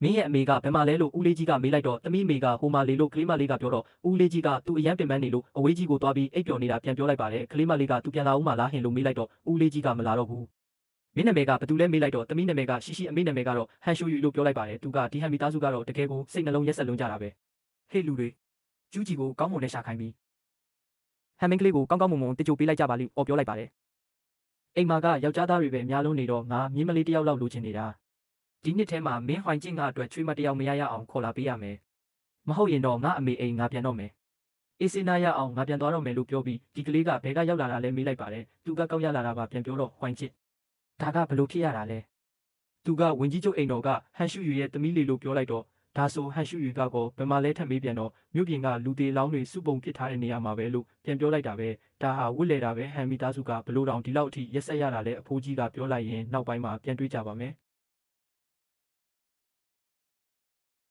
မင်းရဲ့အမေကဘယ်မှာလဲလို့ဦးလေးကြီးကမေးလိုက်တော့သမီးအမေကဟိုမှာလေလို့ကလေးမလေးကပြောတော့ဦးလေးကြီးကသူအရန်ပင်ပန်းနေလို့အဝေးကြီးကိုသွားပြီးအိပ်ပျော်နေတာပြန်ပြောလိုက်ပါတယ်ကလေးမလေးကသူပြန်လာဦးမလားဟင်လို့မေးလိုက်တော့ဦးလေးကြီးကမလာတော့ဘူးမင်းနာမည်ကဘသူလဲမေးလိုက်တော့သမီးနာမည်ကရှိအမေနာမည်ကတော့ဟန်ရှူယူလို့ပြောလိုက်ပါတယ်သူကဒီဟန်မီသားစုကတော့တကယ်ကိုစိတ်နှလုံးရက်ဆက်လွန်းကြတာပဲဟေ့လူတွေကျူးကြီးကိုကောင်းမွန်နဲ့ရှာခိုင်းပြီးဟန်မင်းကလေးကိုကောင်းကောင်းမွန်မွန်တကြိုပေးလိုက်ကြပါလိအော်ပြောလိုက်ပါတယ်အိမ်မှာကယောက်ျားသားတွေပဲအများလုံးနေတော့ငါမြင်းမလေးတယောက်လောက်လိုချင်နေတာဒီနှစ်ထဲမှာမင်းဟွိုင်ကျင့်ငါအတွက်ချွေးမတယောက်မရရအောင်ခေါ်လာပေးရမယ်မဟုတ်ရင်တော့ငါအမေအိမ်ငါပြန်တော့မယ်အေးစင်းနာရအောင်ငါပြန်သွားတော့မယ်လို့ပြောပြီးဒီကလေးကဘဲကရောက်လာတာလဲမေးလိုက်ပါတယ်သူကကောက်ရလာတာပါပြန်ပြောတော့ဟွိုင်ကျင့်ဒါကဘလို့ဖြစ်ရတာလဲသူကဝင်ကြီးချုပ်အိမ်တော်ကဟန်ရှူယူရဲ့သမီးလေးလို့ပြောလိုက်တော့ဒါဆိုဟန်ရှူယူကတော့ဘယ်မှာလဲထပ်မေးပြန်တော့မြို့ပြင်ကလူသေးလောင်းတွေစုပုံပစ်ထားတဲ့နေရာမှာပဲလို့ပြန်ပြောလိုက်တာပဲဒါဟာဝစ်လေတာပဲဟန်မီသားစုကဘလို့တောင်ဒီလောက်အထိရက်ဆက်ရတာလဲအဖိုးကြီးကပြောလိုက်ရင်နောက်ပိုင်းမှာပြန်တွေးကြပါမယ်